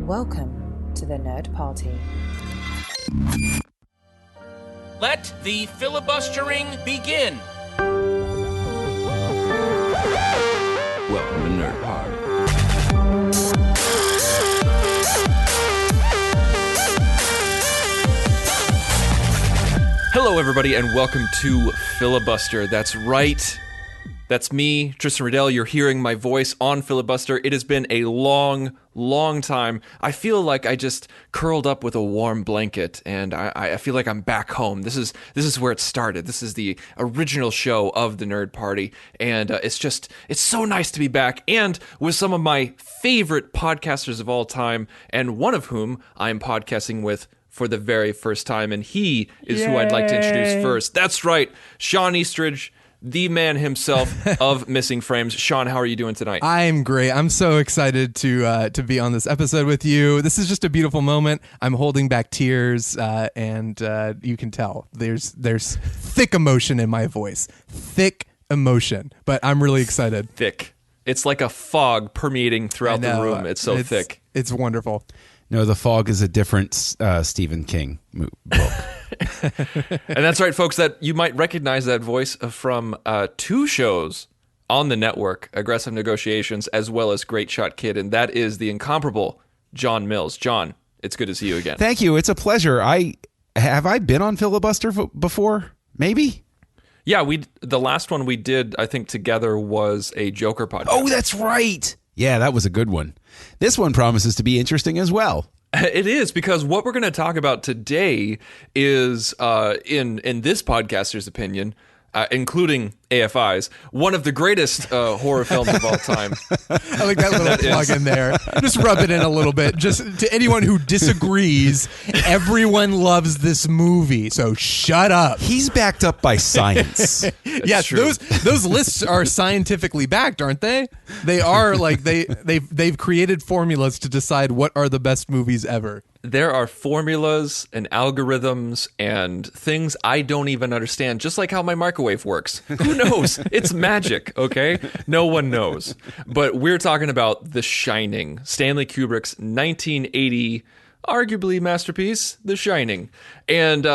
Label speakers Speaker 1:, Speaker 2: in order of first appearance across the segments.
Speaker 1: Welcome to the Nerd Party.
Speaker 2: Let the filibustering begin.
Speaker 3: Welcome to Nerd Party.
Speaker 4: Hello, everybody, and welcome to Filibuster. That's right. That's me, Tristan Riddell. You're hearing my voice on Filibuster. It has been a long time. I feel like I just curled up with a warm blanket, and I feel like I'm back home. This is where it started. This is the original show of the Nerd Party, and it's so nice to be back, and with some of my favorite podcasters of all time, and one of whom I am podcasting with for the very first time, and he is who I'd like to introduce first. That's right, Shawn Eastridge, the man himself of Missing Frames. Shawn, how are you doing tonight?
Speaker 5: I'm great. I'm so excited to be on this episode with you. This is just a beautiful moment. I'm holding back tears, and you can tell there's thick emotion in my voice. Thick emotion, but I'm really excited.
Speaker 4: Thick. It's like a fog permeating throughout the room. It's thick.
Speaker 5: It's wonderful.
Speaker 3: No, The Fog is a different Stephen King book.
Speaker 4: And that's right, folks, that you might recognize that voice from two shows on the network, Aggressive Negotiations, as well as Great Shot Kid, and that is the incomparable John Mills. John, it's good to see you again.
Speaker 3: Thank you. It's a pleasure. Have I been on Filibuster before? Maybe?
Speaker 4: Yeah, the last one we did, I think, together was a Joker podcast.
Speaker 3: Oh, that's right. Yeah, that was a good one. This one promises to be interesting as well.
Speaker 4: It is, because what we're going to talk about today is, in this podcaster's opinion, including AFI's, one of the greatest horror films of all time.
Speaker 5: I like that little plug in there. Just rub it in a little bit. Just to anyone who disagrees, everyone loves this movie, so shut up.
Speaker 3: He's backed up by science.
Speaker 5: Yes,
Speaker 4: true.
Speaker 5: those lists are scientifically backed, aren't they? They are. Like they've created formulas to decide what are the best movies ever.
Speaker 4: There are formulas and algorithms and things I don't even understand, just like how my microwave works. Who knows? It's magic, okay? No one knows. But we're talking about The Shining, Stanley Kubrick's 1980, arguably masterpiece, The Shining. And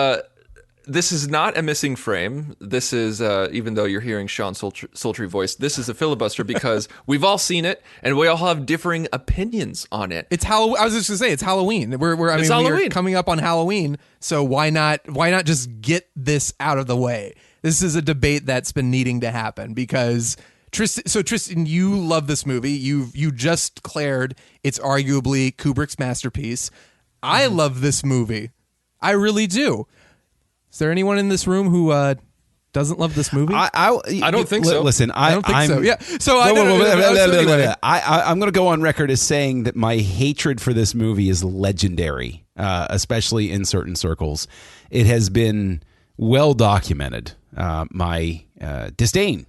Speaker 4: this is not a missing frame. This is, even though you're hearing Shawn's sultry voice, this is a filibuster because we've all seen it and we all have differing opinions on it.
Speaker 5: It's I was just gonna say it's Halloween.
Speaker 4: Halloween.
Speaker 5: We're coming up on Halloween, so why not just get this out of the way? This is a debate that's been needing to happen because Tristan, you love this movie. You just declared it's arguably Kubrick's masterpiece. I love this movie. I really do. Is there anyone in this room who doesn't love this movie?
Speaker 4: I don't think so.
Speaker 3: Listen,
Speaker 5: I don't think so. Yeah. So
Speaker 3: I'm going to go on record as saying that my hatred for this movie is legendary, especially in certain circles. It has been well documented, my disdain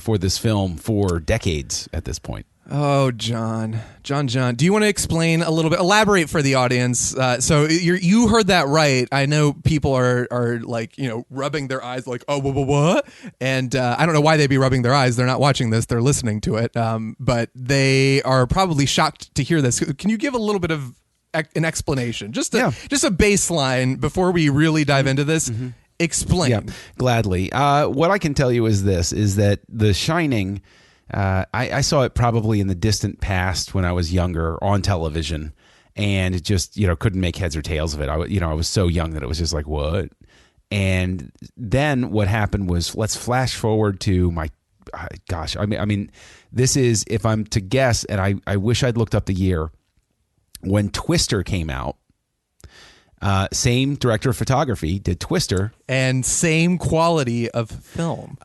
Speaker 3: for this film for decades at this point.
Speaker 5: Oh, John, do you want to explain a little bit, elaborate for the audience? So you heard that right. I know people are like, rubbing their eyes like, oh, what? And I don't know why they'd be rubbing their eyes. They're not watching this. They're listening to it. But they are probably shocked to hear this. Can you give a little bit of an explanation? Just a baseline before we really dive into this. Mm-hmm. Explain.
Speaker 3: Yeah, gladly. What I can tell you is that The Shining, I saw it probably in the distant past when I was younger on television, and it just couldn't make heads or tails of it. I was so young that it was just like, what? And then what happened was, let's flash forward to my gosh. I mean, this is, if I'm to guess, and I wish I'd looked up the year when Twister came out. Same director of photography did Twister,
Speaker 5: and same quality of film.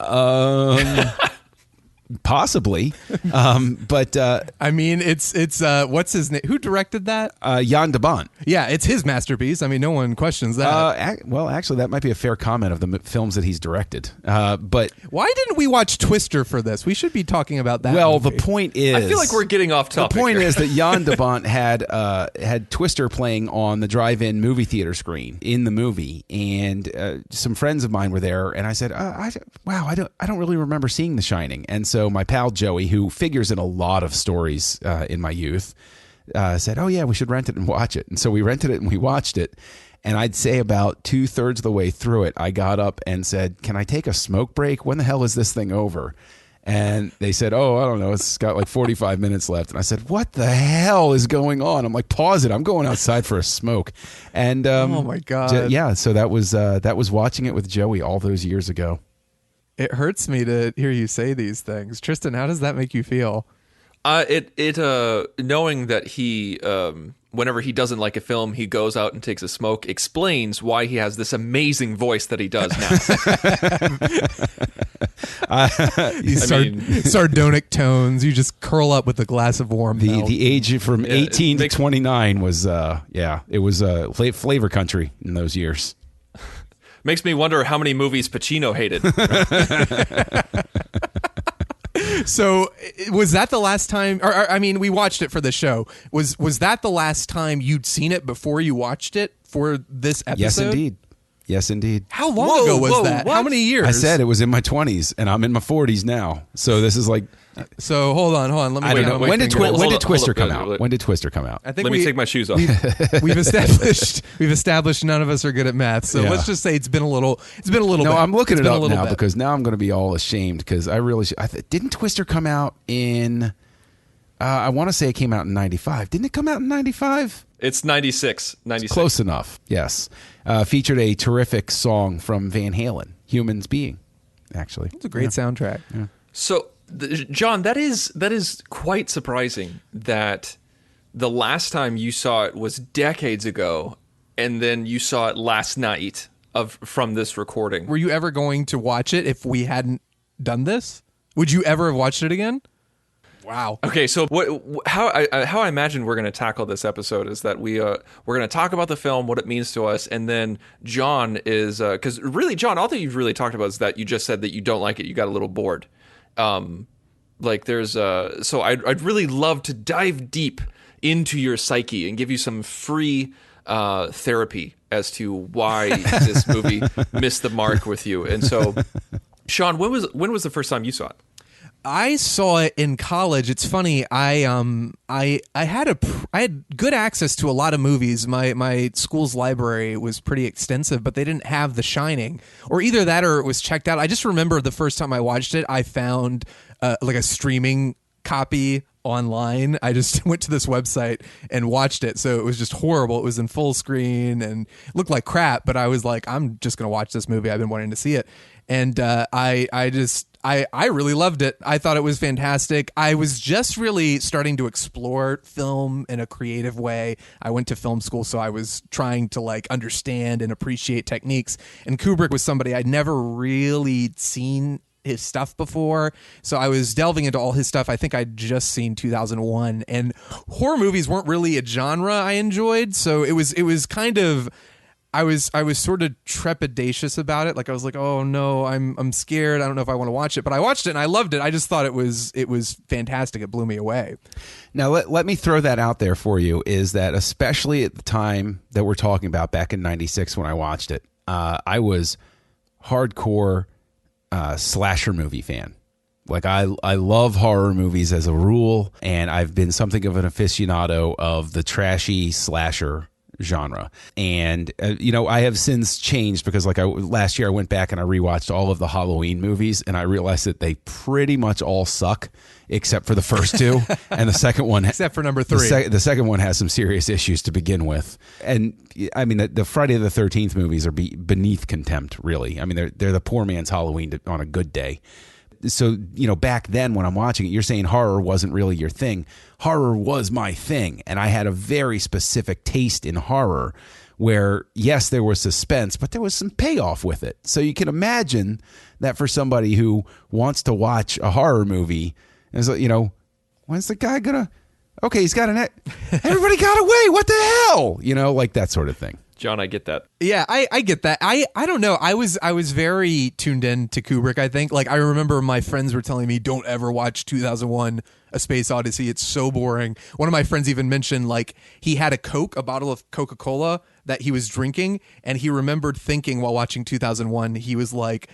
Speaker 3: Possibly, but
Speaker 5: I mean, it's what's his name? Who directed that?
Speaker 3: Jan de Bont.
Speaker 5: Yeah, it's his masterpiece. I mean, no one questions that.
Speaker 3: Well, actually, that might be a fair comment of the films that he's directed. But
Speaker 5: why didn't we watch Twister for this? We should be talking about that.
Speaker 3: Well,
Speaker 5: movie.
Speaker 3: The point is,
Speaker 4: I feel like we're getting off topic.
Speaker 3: The point
Speaker 4: here.
Speaker 3: is that Jan de Bont had Twister playing on the drive-in movie theater screen in the movie, and some friends of mine were there, and I said, I don't really remember seeing The Shining, and so my pal Joey, who figures in a lot of stories in my youth, said, "Oh yeah, we should rent it and watch it." And so we rented it and we watched it. And I'd say about 2/3 of the way through it, I got up and said, "Can I take a smoke break? When the hell is this thing over?" And they said, "Oh, I don't know. It's got like 45 minutes left." And I said, "What the hell is going on?" I'm like, "Pause it. I'm going outside for a smoke." And
Speaker 5: oh my God.
Speaker 3: yeah. So that was watching it with Joey all those years ago.
Speaker 5: It hurts me to hear you say these things. Tristan, how does that make you feel?
Speaker 4: Knowing that he, whenever he doesn't like a film, he goes out and takes a smoke, explains why he has this amazing voice that he does now.
Speaker 5: Sardonic tones. You just curl up with a glass of warm milk.
Speaker 3: The age from 18 to 29 was, it was flavor country in those years.
Speaker 4: Makes me wonder how many movies Pacino hated.
Speaker 5: So was that the last time, or I mean, we watched it for the show. Was that the last time you'd seen it before you watched it for this episode?
Speaker 3: Yes, indeed.
Speaker 5: How long ago was that?
Speaker 4: What?
Speaker 5: How many years?
Speaker 3: I said it was in my 20s, and I'm in my 40s now. So this is like...
Speaker 5: So hold on. Let me.
Speaker 3: I don't know. When did Twister come out?
Speaker 4: Wait.
Speaker 3: When did Twister come out?
Speaker 5: I think
Speaker 4: Let me take my shoes off.
Speaker 5: We've established none of us are good at math. So
Speaker 3: Yeah.
Speaker 5: let's just say it's been a little.
Speaker 3: No,
Speaker 5: bit.
Speaker 3: I'm looking
Speaker 5: It's
Speaker 3: it
Speaker 5: been a
Speaker 3: up
Speaker 5: little
Speaker 3: now
Speaker 5: bit.
Speaker 3: because now I'm going to be all ashamed because I really didn't Twister come out in... I want to say it came out in 95. Didn't it come out in 95?
Speaker 4: It's 96.
Speaker 3: Close enough, yes. Featured a terrific song from Van Halen, Humans Being, actually.
Speaker 5: It's a great soundtrack.
Speaker 3: Yeah.
Speaker 4: So, John, that is quite surprising that the last time you saw it was decades ago, and then you saw it last night from this recording.
Speaker 5: Were you ever going to watch it if we hadn't done this? Would you ever have watched it again? Wow.
Speaker 4: Okay, so how I imagine we're going to tackle this episode is that we're going to talk about the film, what it means to us, and then John is because really, John, all that you've really talked about is that you just said that you don't like it, you got a little bored. Like there's so I'd really love to dive deep into your psyche and give you some free therapy as to why this movie missed the mark with you. And so, Shawn, when was the first time you saw it?
Speaker 5: I saw it in college. It's funny. I had good access to a lot of movies. My school's library was pretty extensive, but they didn't have The Shining, or either that or it was checked out. I just remember the first time I watched it, I found like a streaming copy online. I just went to this website and watched it. So it was just horrible. It was in full screen and it looked like crap, but I was like, I'm just going to watch this movie. I've been wanting to see it. And I really loved it. I thought it was fantastic. I was just really starting to explore film in a creative way. I went to film school, so I was trying to like understand and appreciate techniques. And Kubrick was somebody I'd never really seen his stuff before, so I was delving into all his stuff. I think I'd just seen 2001, and horror movies weren't really a genre I enjoyed, so it was kind of I was sort of trepidatious about it. Like I was like, oh no, I'm scared. I don't know if I want to watch it, but I watched it and I loved it. I just thought it was fantastic. It blew me away.
Speaker 3: Now let me throw that out there for you. Is that especially at the time that we're talking about back in '96 when I watched it, I was hardcore slasher movie fan. Like I love horror movies as a rule, and I've been something of an aficionado of the trashy slasher genre. And I have since changed because last year I went back and I rewatched all of the Halloween movies, and I realized that they pretty much all suck except for the first two, and the second one
Speaker 5: except for number 3.
Speaker 3: The second one has some serious issues to begin with. And I mean the Friday the 13th movies are beneath contempt, really. I mean they're the poor man's Halloween on a good day. So, back then when I'm watching it, you're saying horror wasn't really your thing. Horror was my thing. And I had a very specific taste in horror where, yes, there was suspense, but there was some payoff with it. So you can imagine that for somebody who wants to watch a horror movie, is when's the guy gonna, okay, he's got everybody got away. What the hell? Like that sort of thing.
Speaker 4: John, I get that.
Speaker 5: Yeah, I get that. I don't know. I was very tuned in to Kubrick, I think. Like I remember my friends were telling me, don't ever watch 2001 A Space Odyssey. It's so boring. One of my friends even mentioned like he had a bottle of Coca-Cola that he was drinking, and he remembered thinking while watching 2001, he's like,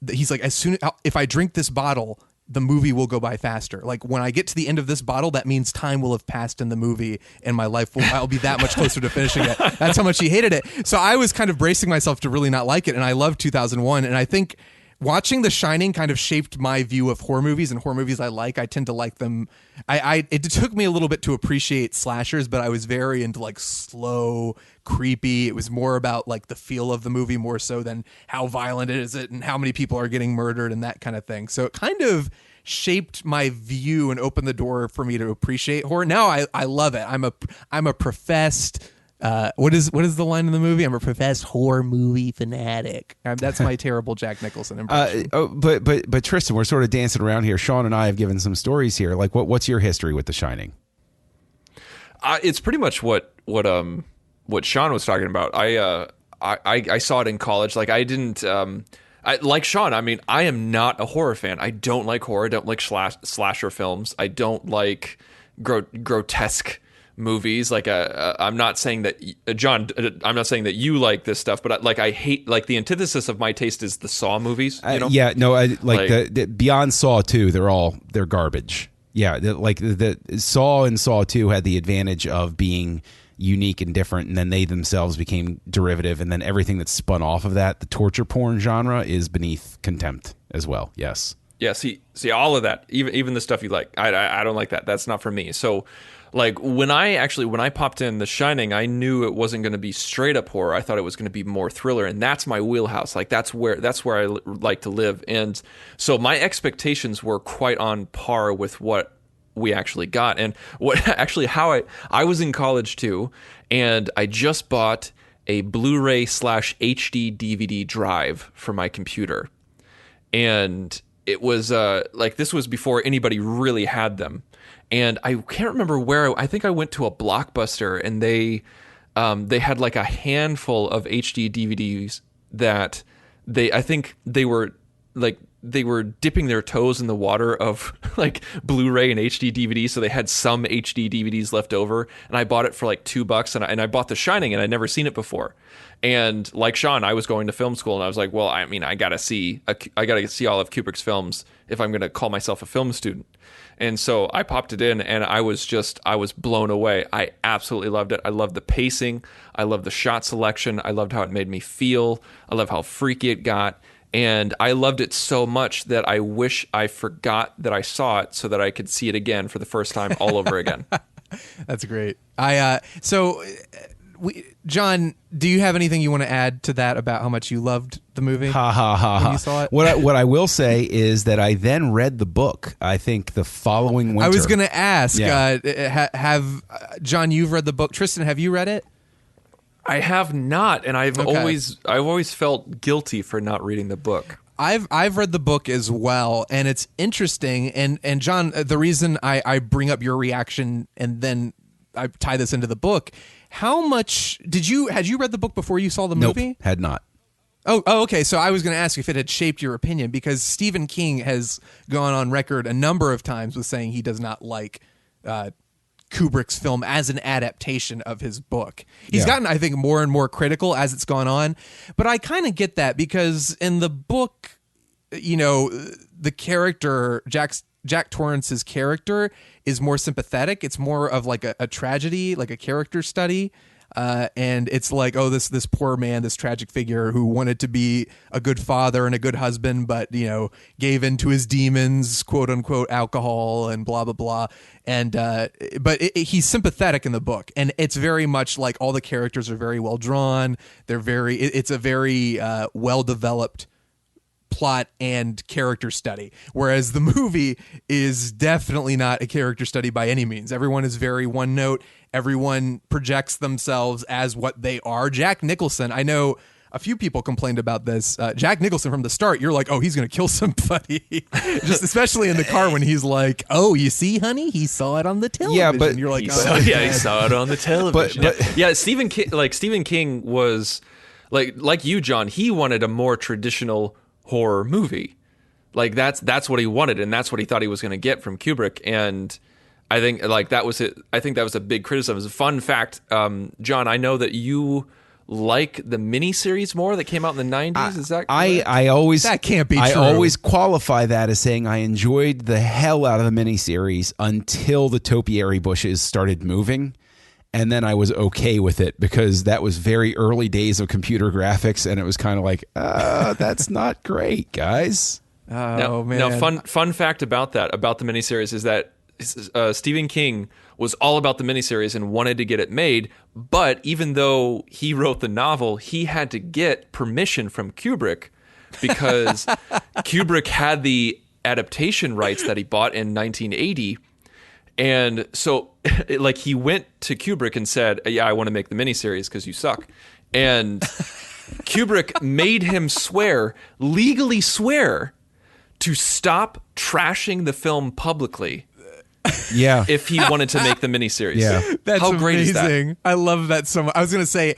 Speaker 5: if I drink this bottle, the movie will go by faster. Like when I get to the end of this bottle, that means time will have passed in the movie and my life I'll be that much closer to finishing it. That's how much he hated it. So I was kind of bracing myself to really not like it. And I love 2001. And I think watching The Shining kind of shaped my view of horror movies, and horror movies I tend to like them. It took me a little bit to appreciate slashers, but I was very into like slow, creepy. It was more about like the feel of the movie more so than how violent is it and how many people are getting murdered and that kind of thing. So it kind of shaped my view and opened the door for me to appreciate horror. Now I love it. I'm a professed what is the line in the movie? I'm a professed horror movie fanatic. That's my terrible Jack Nicholson impression.
Speaker 3: But Tristan, we're sort of dancing around here. Shawn and I have given some stories here. Like, what's your history with The Shining?
Speaker 4: It's pretty much what Shawn was talking about. I saw it in college. Like I didn't. Like Shawn, I mean, I am not a horror fan. I don't like horror. I don't like slasher films. I don't like grotesque movies. Like I'm not saying that John, I'm not saying that you like this stuff, but I hate, like, the antithesis of my taste is the Saw movies. You know?
Speaker 3: Yeah, no, I like the beyond Saw 2. They're garbage. Yeah, the Saw and Saw 2 had the advantage of being unique and different, and then they themselves became derivative, and then everything that spun off of that, the torture porn genre, is beneath contempt as well. Yes.
Speaker 4: Yeah. See all of that, even the stuff you like. I don't like that. That's not for me. So, like, when I popped in The Shining, I knew it wasn't going to be straight up horror. I thought it was going to be more thriller, and that's my wheelhouse. Like that's where I like to live. And so my expectations were quite on par with what we actually got. And how I was in college too, and I just bought a Blu-ray / HD DVD drive for my computer. And it was like, this was before anybody really had them. And I can't remember where. I think I went to a Blockbuster, and they had like a handful of HD DVDs that I think they were dipping their toes in the water of like Blu-ray and HD DVD, so they had some HD DVDs left over. And I bought it for like $2, and I bought The Shining, and I'd never seen it before. And like Shawn, I was going to film school, and I was like, well, I mean, I gotta see all of Kubrick's films if I'm gonna call myself a film student. And so I popped it in, and I was blown away. I absolutely loved it. I loved the pacing. I loved the shot selection. I loved how it made me feel. I love how freaky it got. And I loved it so much that I wish I forgot that I saw it so that I could see it again for the first time all over again.
Speaker 5: That's great. John, do you have anything you want to add to that about how much you loved the movie?
Speaker 3: Ha ha ha ha!
Speaker 5: You saw it?
Speaker 3: What I will say is that I then read the book. I think the following winter.
Speaker 5: I was going to ask.
Speaker 3: Yeah.
Speaker 5: Have John? You've read the book. Tristan, have you read it?
Speaker 4: I have not, and I've always felt guilty for not reading the book.
Speaker 5: I've read the book as well, and it's interesting. And John, the reason I bring up your reaction and then I tie this into the book. How much had you read the book before you saw the movie?
Speaker 3: Nope, had not.
Speaker 5: Oh, okay. So I was going to ask if it had shaped your opinion, because Stephen King has gone on record a number of times with saying he does not like Kubrick's film as an adaptation of his book. He's gotten, I think, more and more critical as it's gone on, but I kind of get that, because in the book, you know, the character Jack Torrance's character is more sympathetic. It's more of like a tragedy, like a character study. And it's like, oh, this poor man, this tragic figure who wanted to be a good father and a good husband, but, you know, gave in to his demons, quote unquote, alcohol and blah, blah, blah. And, he's sympathetic in the book. And it's very much like all the characters are very well drawn. It's a very well developed plot and character study, whereas the movie is definitely not a character study by any means. Everyone is very one note. Everyone projects themselves as what they are. Jack Nicholson, I know a few people complained about this. Jack Nicholson, from the start, you're like, oh, he's going to kill somebody. Just especially in the car when he's like, oh, you see, honey, he saw it on the television.
Speaker 3: Yeah, but
Speaker 5: you're like,
Speaker 4: he saw it on the television. Yeah, Stephen King was like you, John. He wanted a more traditional horror movie. Like that's what he wanted, and that's what he thought he was going to get from Kubrick. And I think like that was it. I think that was a big criticism. As a fun fact, John, I know that you like the miniseries more that came out in the 90s. Is that correct?
Speaker 3: I always
Speaker 5: That can't be
Speaker 3: I
Speaker 5: true.
Speaker 3: always qualify that as saying I enjoyed the hell out of the miniseries until the topiary bushes started moving. And then I was okay with it because that was very early days of computer graphics, and it was kind of like, that's not great, guys.
Speaker 5: Oh, man.
Speaker 4: Now, fun fact about that, about the miniseries, is that Stephen King was all about the miniseries and wanted to get it made, but even though he wrote the novel, he had to get permission from Kubrick because Kubrick had the adaptation rights that he bought in 1980. And so, like, he went to Kubrick and said, yeah, I want to make the miniseries because you suck. And Kubrick made him legally swear, to stop trashing the film publicly.
Speaker 3: Yeah.
Speaker 4: If he wanted to make the miniseries.
Speaker 3: Yeah.
Speaker 5: That's
Speaker 4: How great is that?
Speaker 5: amazing. I love that so much. I was going to say,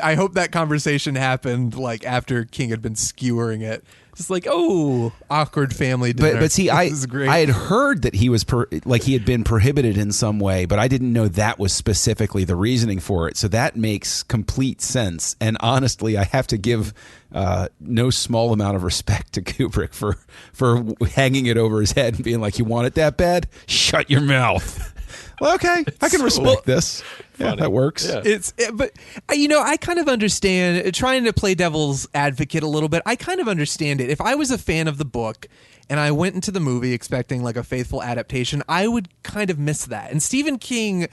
Speaker 5: I hope that conversation happened like after King had been skewering it. Just like, oh, awkward family dinner.
Speaker 3: But see,
Speaker 5: This is great.
Speaker 3: I had heard that he was he had been prohibited in some way, but I didn't know that was specifically the reasoning for it. So that makes complete sense. And honestly, I have to give no small amount of respect to Kubrick for hanging it over his head and being like, "You want it that bad? Shut your mouth." Well, okay, I can respect this. Yeah, that works.
Speaker 4: Yeah.
Speaker 5: But I kind of understand, trying to play devil's advocate a little bit. I kind of understand it. If I was a fan of the book and I went into the movie expecting like a faithful adaptation, I would kind of miss that. And Stephen King,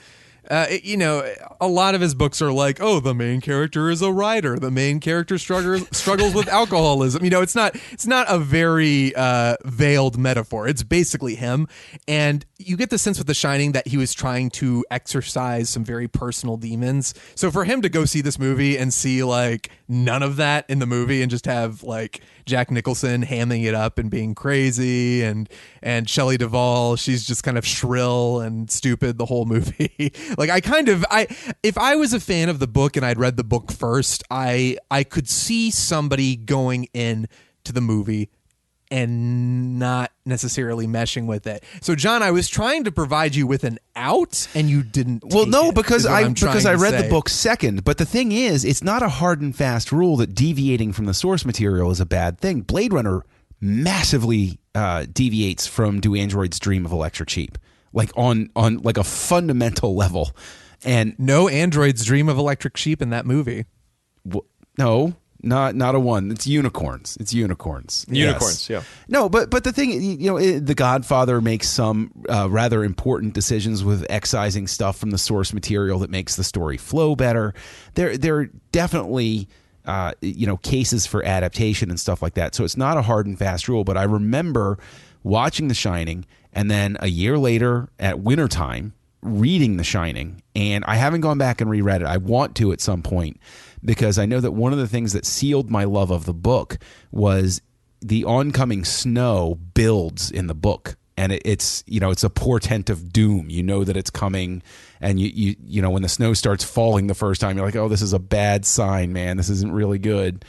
Speaker 5: a lot of his books are like, oh, the main character is a writer. The main character struggles with alcoholism. It's not a very veiled metaphor. It's basically him. And you get the sense with The Shining that he was trying to exercise some very personal demons. So for him to go see this movie and see like none of that in the movie and just have like Jack Nicholson hamming it up and being crazy and Shelley Duvall, she's just kind of shrill and stupid the whole movie. Like if I was a fan of the book and I'd read the book first, I could see somebody going in to the movie and not necessarily meshing with it. So John, I was trying to provide you with an out and you didn't.
Speaker 3: Well, no, because I read
Speaker 5: the
Speaker 3: the book second. But the thing is, it's not a hard and fast rule that deviating from the source material is a bad thing. Blade Runner massively deviates from Do Androids Dream of Electric Sheep, like on like a fundamental level. And
Speaker 5: no androids dream of electric sheep in that movie.
Speaker 3: No. Not a one. It's unicorns. Unicorns,
Speaker 4: yeah.
Speaker 3: No, but the thing, The Godfather makes some rather important decisions with excising stuff from the source material that makes the story flow better. There are definitely cases for adaptation and stuff like that. So it's not a hard and fast rule. But I remember watching The Shining, and then a year later at wintertime reading The Shining, and I haven't gone back and reread it. I want to at some point, because I know that one of the things that sealed my love of the book was the oncoming snow builds in the book. And it's a portent of doom. You know that it's coming, and you when the snow starts falling the first time, you're like, oh, this is a bad sign, man. This isn't really good.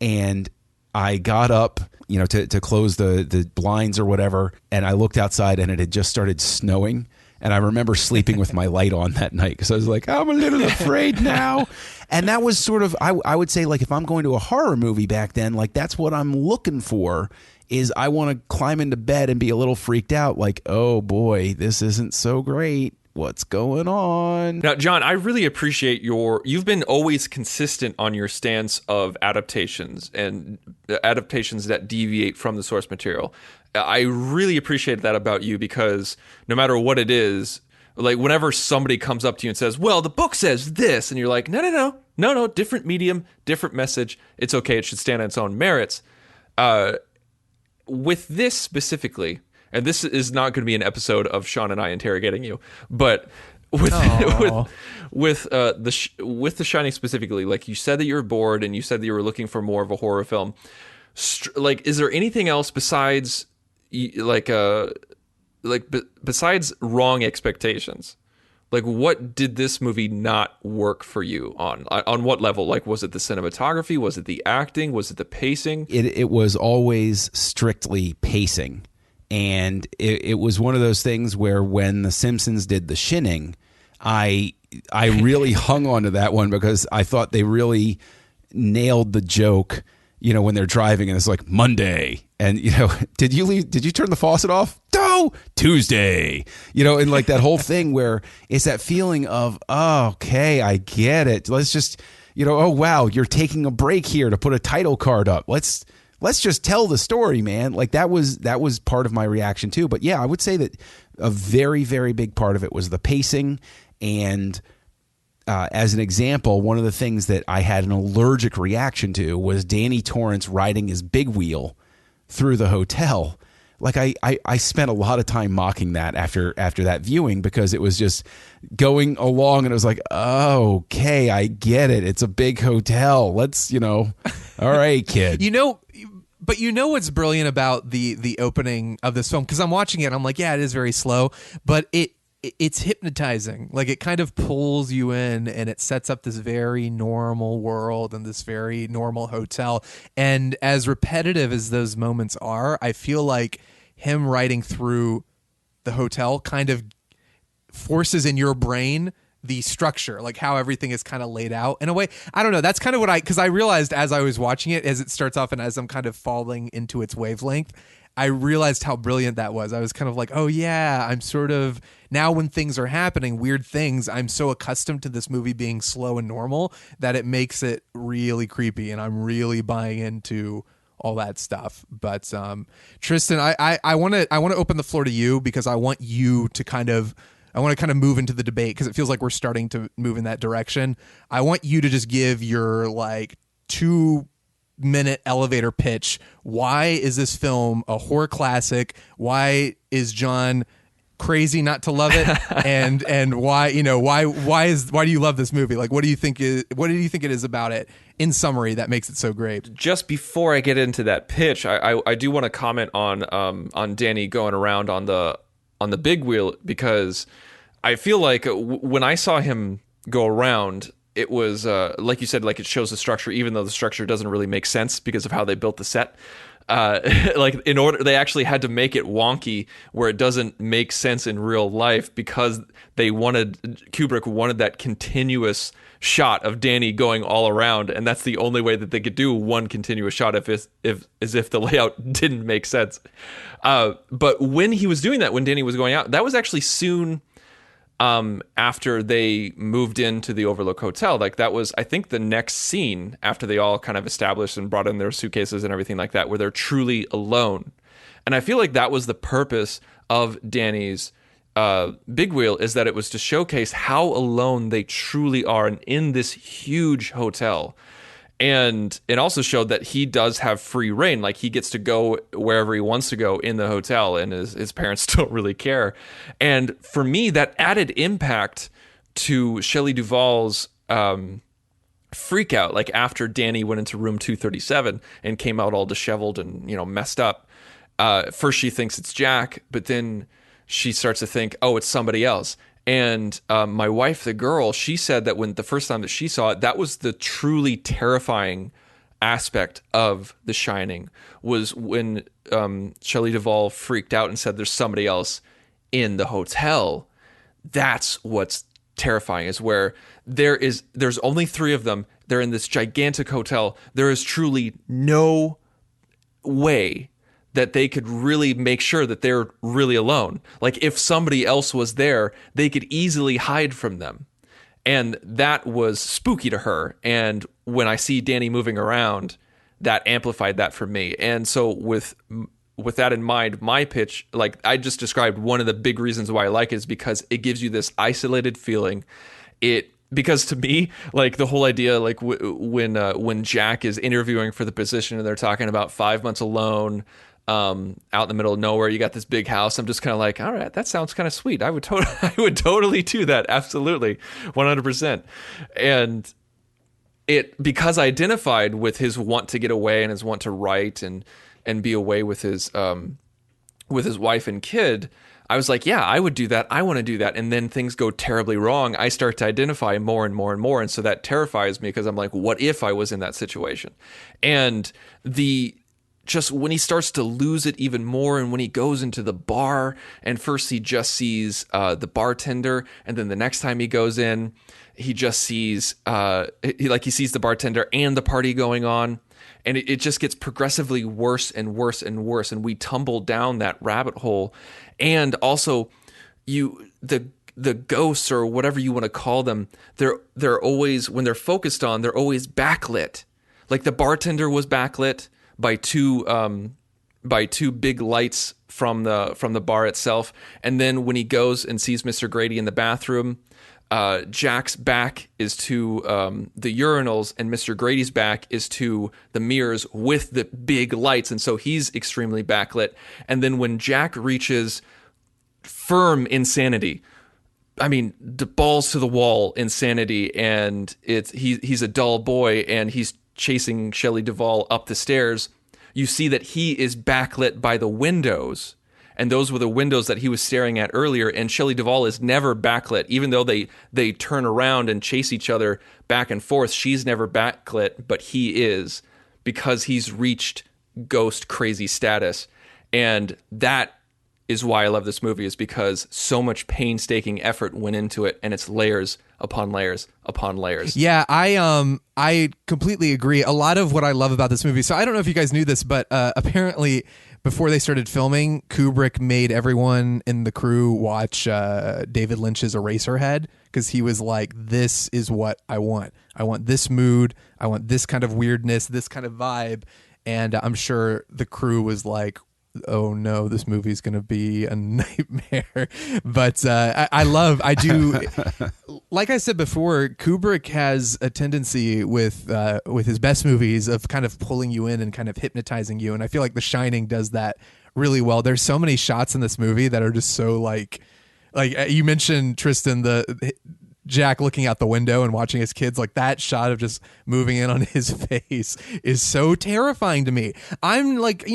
Speaker 3: And I got up, to close the blinds or whatever, and I looked outside, and it had just started snowing. And I remember sleeping with my light on that night because I was like, I'm a little afraid now. And that was sort of, I would say, like, if I'm going to a horror movie back then, like, that's what I'm looking for, is I want to climb into bed and be a little freaked out, like, oh boy, this isn't so great. What's going on?
Speaker 4: Now, John, I really appreciate you've been always consistent on your stance of adaptations and adaptations that deviate from the source material. I really appreciate that about you, because no matter what it is, like whenever somebody comes up to you and says, well, the book says this, and you're like, no, different medium, different message. It's okay. It should stand on its own merits. With this specifically, and this is not going to be an episode of Shawn and I interrogating you, but with The Shining specifically, like you said that you were bored and you said that you were looking for more of a horror film. Like, is there anything else besides besides wrong expectations? Like, what did this movie not work for you on? On what level? Like, was it the cinematography? Was it the acting? Was it the pacing?
Speaker 3: It was always strictly pacing. And it was one of those things where when The Simpsons did The Shinning, I I really hung on to that one because I thought they really nailed the joke, when they're driving and it's like Monday and, did you turn the faucet off? No, Tuesday, and like that whole thing where it's that feeling of, oh, okay, I get it. Let's just, oh, wow, you're taking a break here to put a title card up. Let's just tell the story, man. Like that was part of my reaction too. But yeah, I would say that a very, very big part of it was the pacing. And as an example, one of the things that I had an allergic reaction to was Danny Torrance riding his big wheel through the hotel. Like I spent a lot of time mocking that after that viewing because it was just going along and it was like, oh, okay, I get it. It's a big hotel. Let's, all right, kid.
Speaker 5: But what's brilliant about the opening of this film, because I'm watching it, I'm like, yeah, it is very slow, but it's hypnotizing. Like it kind of pulls you in and it sets up this very normal world and this very normal hotel. And as repetitive as those moments are, I feel like him riding through the hotel kind of forces in your brain the structure, like how everything is kind of laid out in a way. I don't know. That's kind of what because I realized as I was watching it, as it starts off and as I'm kind of falling into its wavelength, I realized how brilliant that was. I was kind of like, oh yeah, I'm sort of now when things are happening, weird things, I'm so accustomed to this movie being slow and normal that it makes it really creepy and I'm really buying into all that stuff. But Tristan, I want to open the floor to you because I want to kind of move into the debate because it feels like we're starting to move in that direction. I want you to just give your 2-minute elevator pitch. Why is this film a horror classic? Why is John crazy not to love it? and why do you love this movie? Like, what do you think it is about it in summary that makes it so great?
Speaker 4: Just before I get into that pitch, I do want to comment on Danny going around on the big wheel because I feel like when I saw him go around, it was like you said, like it shows the structure, even though the structure doesn't really make sense because of how they built the set. Like in order, they actually had to make it wonky where it doesn't make sense in real life because Kubrick wanted that continuous shot of Danny going all around, and that's the only way that they could do one continuous shot if the layout didn't make sense. But when he was doing that, when Danny was going out, that was actually soon after they moved into the Overlook Hotel. Like that was, I think, the next scene after they all kind of established and brought in their suitcases and everything like that, where they're truly alone. And I feel like that was the purpose of Danny's big wheel, is that it was to showcase how alone they truly are in this huge hotel. And it also showed that he does have free reign. Like he gets to go wherever he wants to go in the hotel, and his parents don't really care. And for me, that added impact to Shelley Duvall's freak out. Like after Danny went into room 237 and came out all disheveled and messed up. First she thinks it's Jack, but then she starts to think, oh, it's somebody else. And my wife, the girl, she said that when the first time that she saw it, that was the truly terrifying aspect of The Shining, was when Shelley Duvall freaked out and said there's somebody else in the hotel. That's what's terrifying, is where there's only 3 of them. They're in this gigantic hotel. There is truly no way that they could really make sure that they're really alone. Like if somebody else was there, they could easily hide from them. And that was spooky to her. And when I see Danny moving around, that amplified that for me. And so with that in mind, my pitch, like I just described, one of the big reasons why I like it is because it gives you this isolated feeling. Because to me, like the whole idea, like when Jack is interviewing for the position and they're talking about 5 months alone, out in the middle of nowhere, you got this big house. I'm just kind of like, all right, that sounds kind of sweet. I would totally do that. Absolutely. 100%. And because I identified with his want to get away and his want to write and be away with his wife and kid, I was like, yeah, I would do that. I want to do that. And then things go terribly wrong. I start to identify more and more and more. And so that terrifies me because I'm like, what if I was in that situation? And just when he starts to lose it even more, and when he goes into the bar, and first he just sees the bartender, and then the next time he goes in, he just sees he sees the bartender and the party going on, and it just gets progressively worse and worse and worse, and we tumble down that rabbit hole. And also, the ghosts, or whatever you want to call them, they're always, when they're focused on, they're always backlit. Like the bartender was backlit by two big lights from the bar itself, and then when he goes and sees Mr. Grady in the bathroom, Jack's back is to the urinals, and Mr. Grady's back is to the mirrors with the big lights, and so he's extremely backlit. And then when Jack reaches firm insanity, I mean, the balls to the wall insanity, and he's a dull boy, and he's chasing Shelley Duvall up the stairs. You see that he is backlit by the windows, and those were the windows that he was staring at earlier. And Shelley Duvall is never backlit, even though they turn around and chase each other back and forth. She's never backlit, but he is, because he's reached ghost crazy status. And that is why I love this movie, is because so much painstaking effort went into it, and it's layers upon layers upon layers.
Speaker 5: Yeah, I completely agree. A lot of what I love about this movie, so I don't know if you guys knew this, but apparently before they started filming, Kubrick made everyone in the crew watch David Lynch's Eraserhead, because he was like, this is what I want. I want this mood. I want this kind of weirdness, this kind of vibe. And I'm sure the crew was like, oh no, this movie's gonna be a nightmare. But I do like I said before, Kubrick has a tendency with his best movies of kind of pulling you in and kind of hypnotizing you, and I feel like The Shining does that really well. There's so many shots in this movie that are just so like you mentioned, Tristan, the Jack looking out the window and watching his kids, like that shot of just moving in on his face is so terrifying to me. I'm like,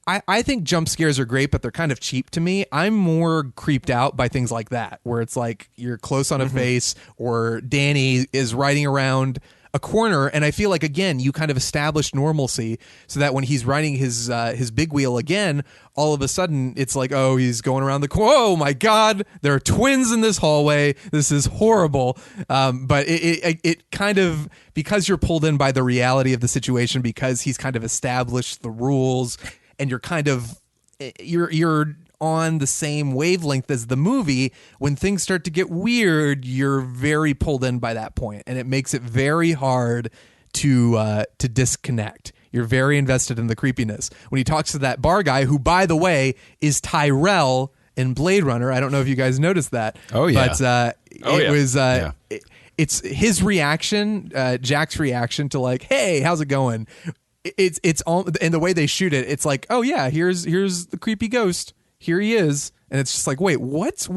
Speaker 5: I think jump scares are great, but they're kind of cheap to me. I'm more creeped out by things like that, where it's like you're close on a face, or Danny is riding around a corner, and I feel like, again, you kind of establish normalcy so that when he's riding his big wheel again, all of a sudden it's like, oh, he's going around the corner. Oh my God, there are twins in this hallway. This is horrible. But it kind of, because you're pulled in by the reality of the situation, because he's kind of established the rules, and you're kind of you're on the same wavelength as the movie, when things start to get weird, you're very pulled in by that point, and it makes it very hard to disconnect. You're very invested in the creepiness. When he talks to that bar guy, who, by the way, is Tyrell in Blade Runner. I don't know if you guys noticed that.
Speaker 3: Oh yeah.
Speaker 5: But it's his reaction, Jack's reaction to like, hey, how's it going? It's all, and the way they shoot it, it's like, oh yeah, here's the creepy ghost. Here he is. And it's just like, wait, what?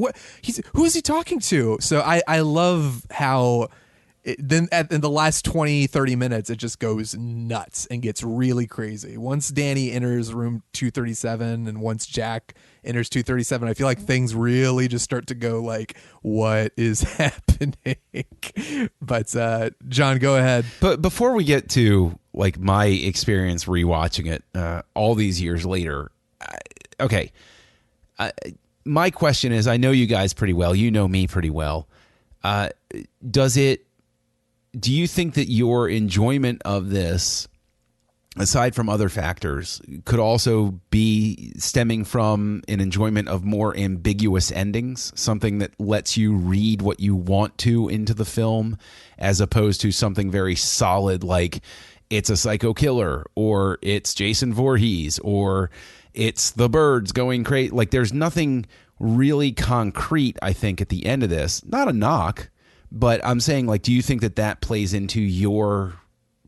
Speaker 5: Who is he talking to? So I love how in the last 20, 30 minutes, it just goes nuts and gets really crazy. Once Danny enters room 237 and once Jack enters 237, I feel like things really just start to go like, what is happening? But John, go ahead.
Speaker 3: But before we get to like my experience rewatching it all these years later, okay. My question is, I know you guys pretty well. You know me pretty well. Do you think that your enjoyment of this, aside from other factors, could also be stemming from an enjoyment of more ambiguous endings, something that lets you read what you want to into the film, as opposed to something very solid like it's a psycho killer, or it's Jason Voorhees, or it's the birds going crazy? Like, there's nothing really concrete, I think, at the end of this. Not a knock, but I'm saying, like, do you think that plays into your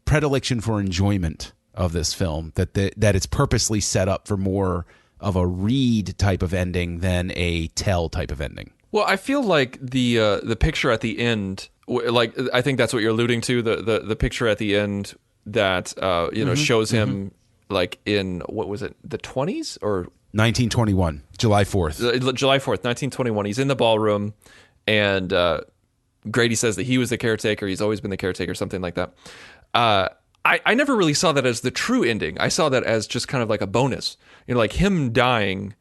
Speaker 3: predilection for enjoyment of this film, that it's purposely set up for more of a read type of ending than a tell type of ending?
Speaker 4: Well, I feel like the picture at the end, like, I think that's what you're alluding to, the picture at the end that shows him like in, what was it, the 20s or
Speaker 3: 1921, July 4th.
Speaker 4: July 4th, 1921. He's in the ballroom, and Grady says that he was the caretaker. He's always been the caretaker, something like that. I never really saw that as the true ending. I saw that as just kind of like a bonus. Like him dying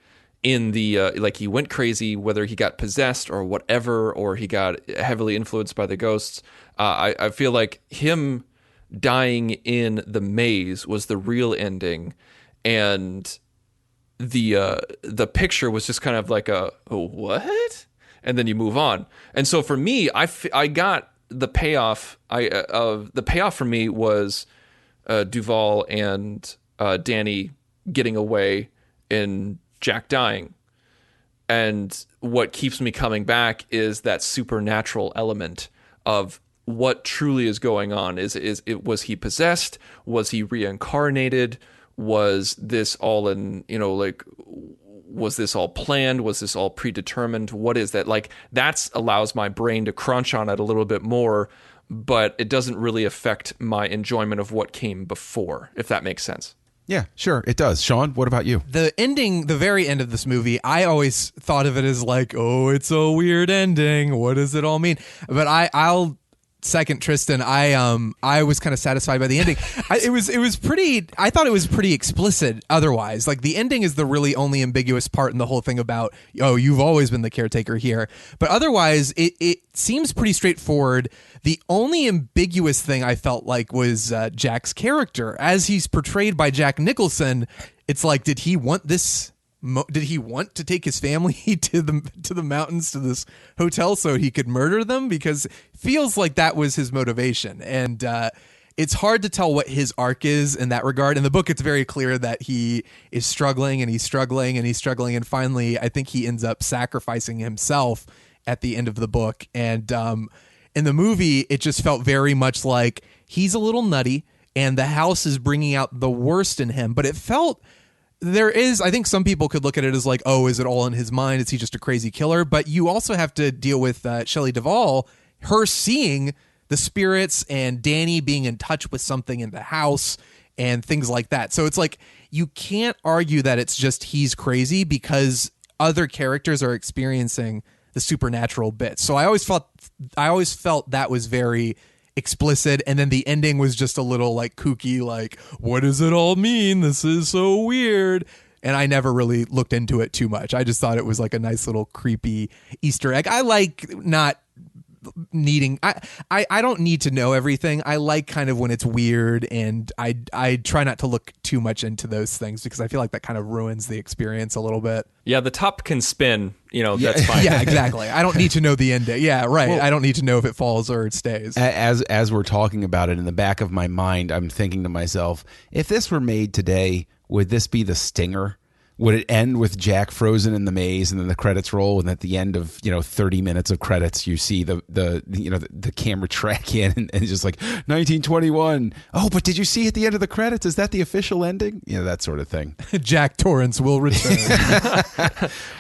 Speaker 4: in the like he went crazy, whether he got possessed or whatever, or he got heavily influenced by the ghosts. I feel like him dying in the maze was the real ending, and the picture was just kind of like a what, and then you move on. And so for me, I got the payoff. The payoff for me was Duval and Danny getting away and Jack dying. And what keeps me coming back is that supernatural element of what truly is going on. Was he possessed? Was he reincarnated? Was this all was this all planned? Was this all predetermined? What is that? Like, that allows my brain to crunch on it a little bit more, but it doesn't really affect my enjoyment of what came before, if that makes sense.
Speaker 3: Yeah, sure, it does. Sean, what about you?
Speaker 5: The ending, the very end of this movie, I always thought of it as like, oh, it's a weird ending. What does it all mean? But I'll second Tristan. I was kind of satisfied by the ending. I thought it was pretty explicit otherwise. Like, the ending is the really only ambiguous part in the whole thing about, oh, you've always been the caretaker here. But otherwise, it seems pretty straightforward. The only ambiguous thing I felt like was Jack's character. As he's portrayed by Jack Nicholson, it's like, did he want this? Did he want to take his family to the mountains, to this hotel, so he could murder them? Because it feels like that was his motivation. And it's hard to tell what his arc is in that regard. In the book, it's very clear that he is struggling and he's struggling and he's struggling. And finally, I think he ends up sacrificing himself at the end of the book. And in the movie, it just felt very much like he's a little nutty and the house is bringing out the worst in him. But it felt... I think some people could look at it as like, oh, is it all in his mind? Is he just a crazy killer? But you also have to deal with Shelley Duvall, her seeing the spirits and Danny being in touch with something in the house and things like that. So it's like, you can't argue that it's just he's crazy because other characters are experiencing the supernatural bits. So I always felt that was very explicit, and then the ending was just a little like kooky, like, what does it all mean? This is so weird. And I never really looked into it too much. I just thought it was like a nice little creepy Easter egg. I like not needing I don't need to know everything. I like kind of when it's weird, and I try not to look too much into those things because I feel like that kind of ruins the experience a little bit.
Speaker 4: Yeah, the top can spin, that's fine.
Speaker 5: Yeah, exactly. I don't need to know the ending. Yeah, right. Well, I don't need to know if it falls or it stays.
Speaker 3: As we're talking about it, in the back of my mind, I'm thinking to myself, if this were made today, would this be the stinger? Would it end with Jack frozen in the maze and then the credits roll, and at the end of 30 minutes of credits you see the camera track in and it's just like 1921. Oh, but did you see at the end of the credits? Is that the official ending? That sort of thing.
Speaker 5: Jack Torrance will return.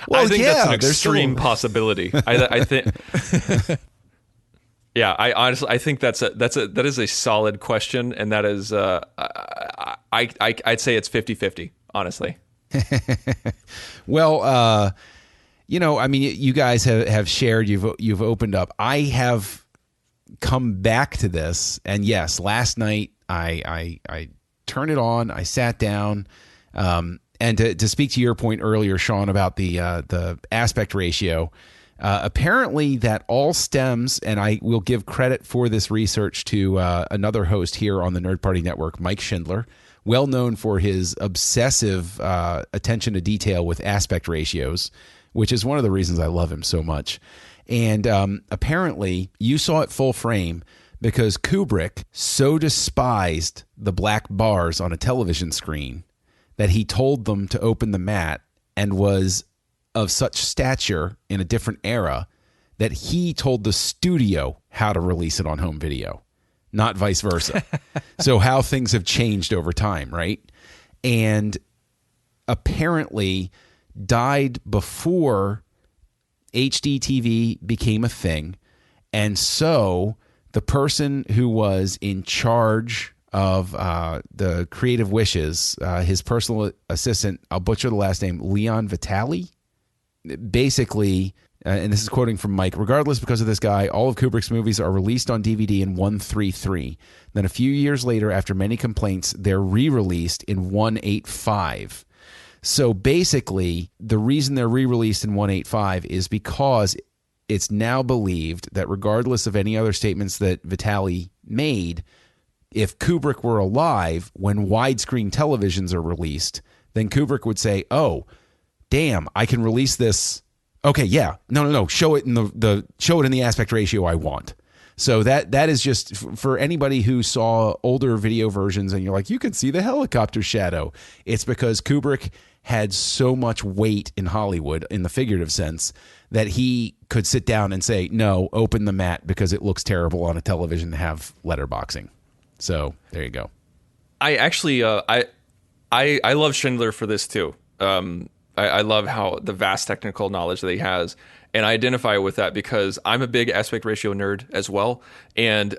Speaker 4: Well, I think that's an extreme possibility. I think. Yeah, I honestly think that is a solid question, and that is I'd say it's 50-50, honestly.
Speaker 3: Well, I mean, you guys have shared, you've opened up. I have come back to this, and yes, last night I turned it on, I sat down, and to speak to your point earlier, Sean, about the aspect ratio, apparently that all stems, and I will give credit for this research to another host here on the Nerd Party Network, Mike Schindler, well known for his obsessive attention to detail with aspect ratios, which is one of the reasons I love him so much. And apparently you saw it full frame because Kubrick so despised the black bars on a television screen that he told them to open the mat, and was of such stature in a different era that he told the studio how to release it on home video, not vice versa. So how things have changed over time, right? And apparently died before HD TV became a thing. And so the person who was in charge of the creative wishes, his personal assistant, I'll butcher the last name, Leon Vitali, basically and this is quoting from Mike, regardless, because of this guy, all of Kubrick's movies are released on DVD in 133. Then a few years later, after many complaints, they're re-released in 185. So basically, the reason they're re-released in 185 is because it's now believed that regardless of any other statements that Vitali made, if Kubrick were alive when widescreen televisions are released, then Kubrick would say, oh, damn, I can release this. Okay, yeah. No. Show it in the aspect ratio I want. So that is just for anybody who saw older video versions and you're like, you can see the helicopter shadow. It's because Kubrick had so much weight in Hollywood in the figurative sense that he could sit down and say, no, open the mat because it looks terrible on a television to have letterboxing. So there you go.
Speaker 4: I actually, I love Schindler for this too. I love how the vast technical knowledge that he has, and I identify with that because I'm a big aspect ratio nerd as well. And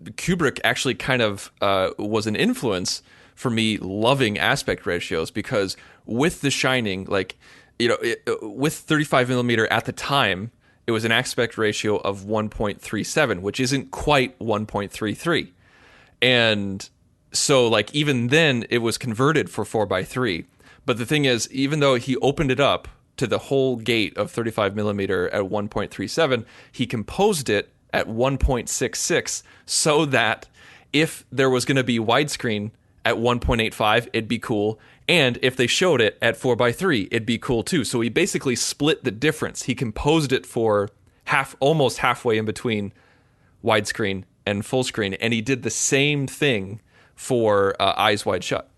Speaker 4: Kubrick actually kind of was an influence for me loving aspect ratios because with The Shining, like, you know, with 35 millimeter at the time, it was an aspect ratio of 1.37, which isn't quite 1.33. And so, like, even then, it was converted for 4:3. But the thing is, even though he opened it up to the whole gate of 35 millimeter at 1.37, he composed it at 1.66 so that if there was going to be widescreen at 1.85, it'd be cool. And if they showed it at 4:3, it'd be cool too. So he basically split the difference. He composed it for almost halfway in between widescreen and full screen. And he did the same thing for Eyes Wide Shut.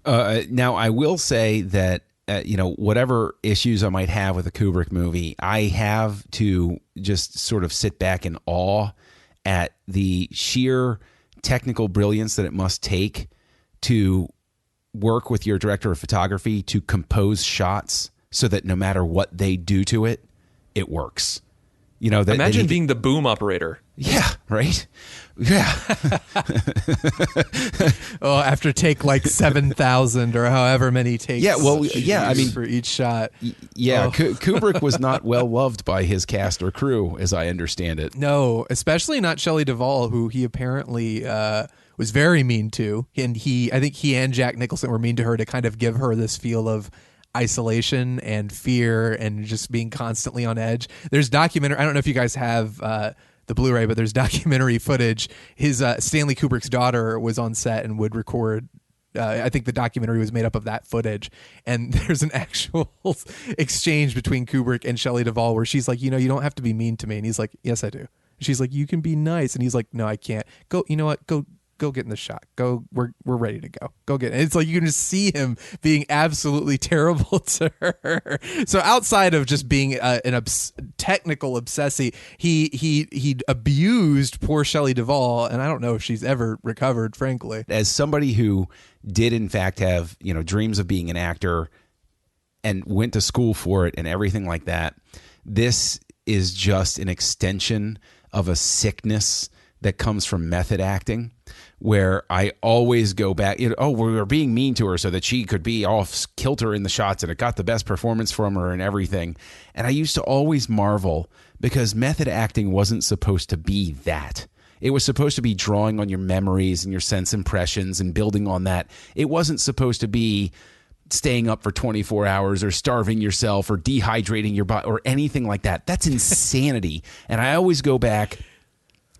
Speaker 3: Now, I will say that, whatever issues I might have with a Kubrick movie, I have to just sort of sit back in awe at the sheer technical brilliance that it must take to work with your director of photography to compose shots so that no matter what they do to it, it works.
Speaker 4: Imagine being the boom operator.
Speaker 3: Yeah, right? Yeah.
Speaker 5: Oh, after take like 7,000 or however many takes.
Speaker 3: Yeah, well, yeah, I mean,
Speaker 5: for each shot.
Speaker 3: Yeah,
Speaker 5: Oh.
Speaker 3: Kubrick was not well loved by his cast or crew, as I understand it.
Speaker 5: No, especially not Shelley Duvall, who he apparently was very mean to. And I think he and Jack Nicholson were mean to her to kind of give her this feel of isolation and fear and just being constantly on edge. There's documentary. I don't know if you guys have the Blu-ray, but there's documentary footage. His Stanley Kubrick's daughter was on set and would record. I think the documentary was made up of that footage, and there's an actual exchange between Kubrick and Shelley Duvall where she's like, you don't have to be mean to me, and he's like, yes, I do. She's like, you can be nice, and he's like, no, I can't. Go. You know what? Go get in the shot. Go. We're ready to go. Go get it. It's like you can just see him being absolutely terrible to her. So outside of just being an technical obsessee, he abused poor Shelley Duvall, and I don't know if she's ever recovered, frankly.
Speaker 3: As somebody who did in fact have, dreams of being an actor and went to school for it and everything like that, this is just an extension of a sickness that comes from method acting, where I always go back, we were being mean to her so that she could be off kilter in the shots and it got the best performance from her and everything. And I used to always marvel because method acting wasn't supposed to be that. It was supposed to be drawing on your memories and your sense impressions and building on that. It wasn't supposed to be staying up for 24 hours or starving yourself or dehydrating your body or anything like that. That's insanity. And I always go back.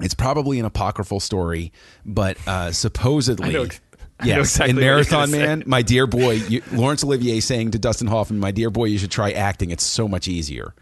Speaker 3: It's probably an apocryphal story, but supposedly,
Speaker 4: exactly
Speaker 3: in Marathon Man, my dear boy, Laurence Olivier saying to Dustin Hoffman, my dear boy, you should try acting. It's so much easier.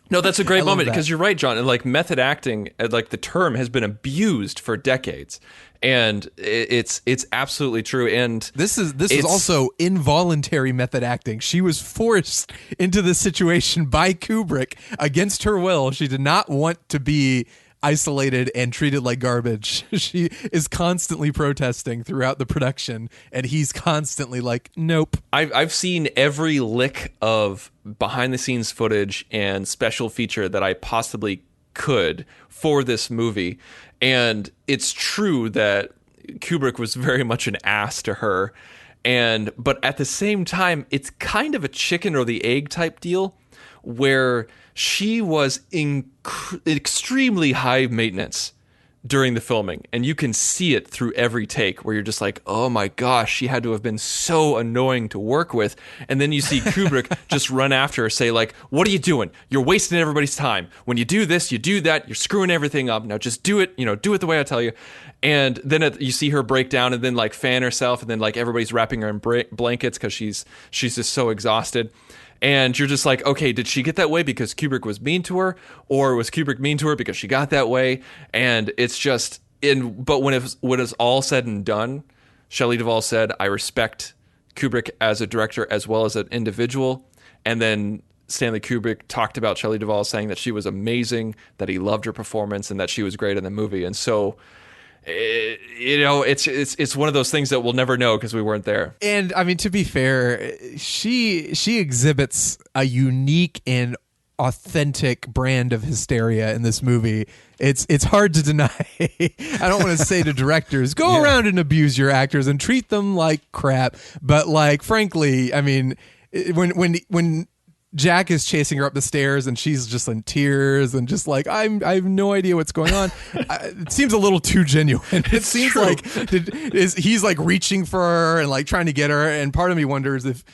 Speaker 4: No, that's a great moment because you're right, John. And like method acting, like the term has been abused for decades, and it's absolutely true. And
Speaker 5: this is also involuntary method acting. She was forced into this situation by Kubrick against her will. She did not want to be isolated and treated like garbage. She is constantly protesting throughout the production, and he's constantly like, nope.
Speaker 4: I've seen every lick of behind the scenes footage and special feature that I possibly could for this movie, and it's true that Kubrick was very much an ass to her, But at the same time, it's kind of a chicken or the egg type deal where she was extremely high maintenance during the filming, and you can see it through every take where you're just like, oh my gosh, she had to have been so annoying to work with. And then you see Kubrick just run after her, say like, what are you doing? You're wasting everybody's time. When you do this, you do that, you're screwing everything up. Now just do it, do it the way I tell you. And then you see her break down and then like fan herself, and then like everybody's wrapping her in blankets because she's just so exhausted. And you're just like, okay, did she get that way because Kubrick was mean to her, or was Kubrick mean to her because she got that way? And it's just but when it's all said and done, Shelley Duvall said, I respect Kubrick as a director as well as an individual. And then Stanley Kubrick talked about Shelley Duvall saying that she was amazing, that he loved her performance, and that she was great in the movie. And so, it's one of those things that we'll never know because we weren't there.
Speaker 5: And I mean, to be fair, she exhibits a unique and authentic brand of hysteria in this movie. It's hard to deny. I don't want to say to directors, go around and abuse your actors and treat them like crap, but like, frankly, I mean, when Jack is chasing her up the stairs and she's just in tears and just like, I have no idea what's going on. It seems a little too genuine. It seems
Speaker 4: true.
Speaker 5: like he's like reaching for her and like trying to get her. And part of me wonders if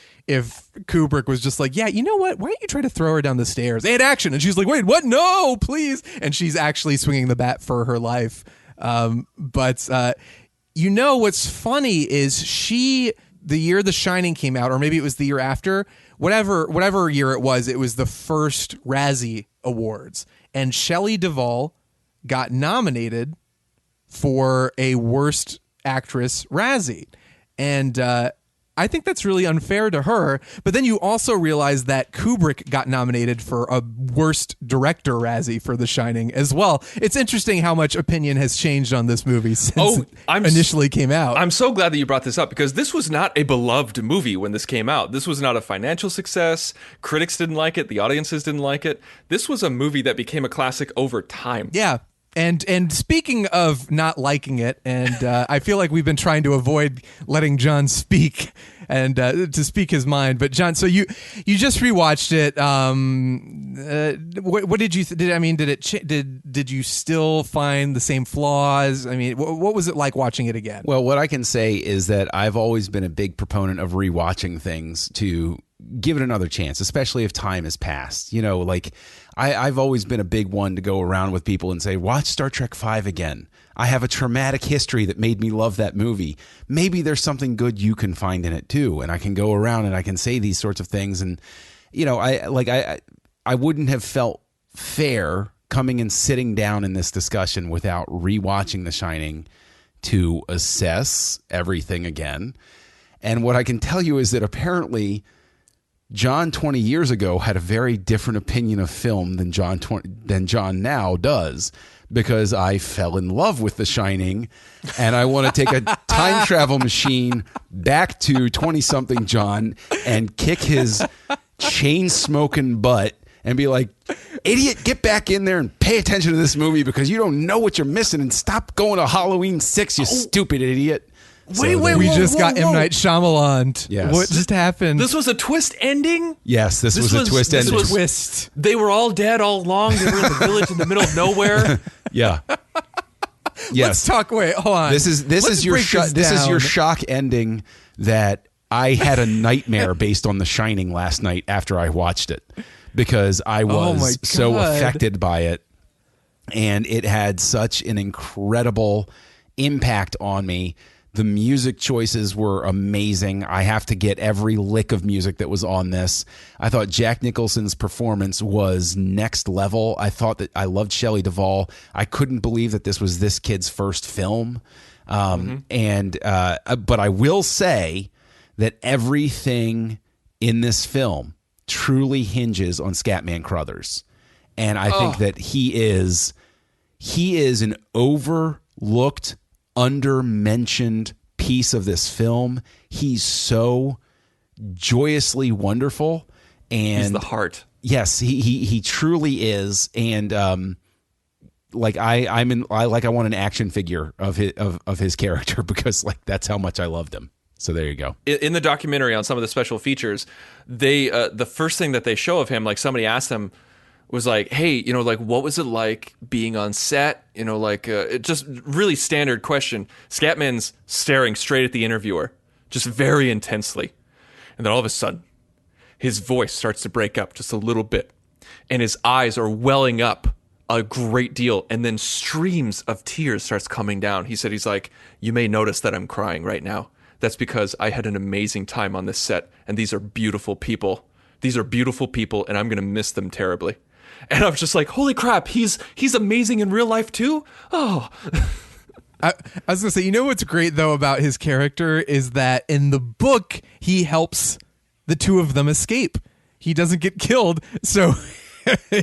Speaker 5: Kubrick was just like, yeah, you know what? Why don't you try to throw her down the stairs? And action. And she's like, wait, what? No, please. And she's actually swinging the bat for her life. But what's funny is the year The Shining came out, or maybe it was the year after, whatever year it was the first Razzie Awards, and Shelley Duvall got nominated for a Worst Actress Razzie. And I think that's really unfair to her. But then you also realize that Kubrick got nominated for a Worst Director Razzie for The Shining as well. It's interesting how much opinion has changed on this movie since it initially came out.
Speaker 4: I'm so glad that you brought this up, because this was not a beloved movie when this came out. This was not a financial success. Critics didn't like it. The audiences didn't like it. This was a movie that became a classic over time.
Speaker 5: Yeah. And speaking of not liking it, and I feel like we've been trying to avoid letting John speak and to speak his mind. But John, so you just rewatched it. What did you did you still find the same flaws? I mean, what was it like watching it again?
Speaker 3: Well, what I can say is that I've always been a big proponent of rewatching things to give it another chance, especially if time has passed. Like I've always been a big one to go around with people and say, watch Star Trek V again. I have a traumatic history that made me love that movie. Maybe there's something good you can find in it too. And I can go around and I can say these sorts of things. And, I wouldn't have felt fair coming and sitting down in this discussion without rewatching The Shining to assess everything again. And what I can tell you is that apparently John 20 years ago had a very different opinion of film than John now does, because I fell in love with The Shining, and I want to take a time travel machine back to 20-something John and kick his chain-smoking butt and be like, idiot, get back in there and pay attention to this movie because you don't know what you're missing, and stop going to Halloween 6, you stupid idiot.
Speaker 5: We just got M. Night Shyamalan.
Speaker 3: Yes.
Speaker 5: What just happened?
Speaker 4: This was a twist ending?
Speaker 3: Yes, this was a twist ending.
Speaker 4: They were all dead all along. They were in the village in the middle of nowhere.
Speaker 3: Yeah. Yes.
Speaker 5: Let's talk. Wait, hold on.
Speaker 3: This is your shock ending that I had a nightmare based on The Shining last night after I watched it, because I was so affected by it, and it had such an incredible impact on me. The music choices were amazing. I have to get every lick of music that was on this. I thought Jack Nicholson's performance was next level. I thought that I loved Shelley Duvall. I couldn't believe that this was this kid's first film. But I will say that everything in this film truly hinges on Scatman Crothers. And I think that he is an overlooked, under-mentioned piece of this film. He's so joyously wonderful, and
Speaker 4: he's the heart.
Speaker 3: Yes, he truly is. And I want an action figure of his character, because like that's how much I loved him. So there you go.
Speaker 4: In the documentary on some of the special features, they the first thing that they show of him, like somebody asked him, was like, hey, you know, like, what was it like being on set? You know, like, it just really standard question. Scatman's staring straight at the interviewer, just very intensely. And then all of a sudden, his voice starts to break up just a little bit. And his eyes are welling up a great deal. And then streams of tears starts coming down. He said, he's like, you may notice that I'm crying right now. That's because I had an amazing time on this set. And these are beautiful people. These are beautiful people, and I'm going to miss them terribly. And I was just like, holy crap, he's amazing in real life too? Oh.
Speaker 5: I was going to say, you know what's great, though, about his character is that in the book, he helps the two of them escape. He doesn't get killed, so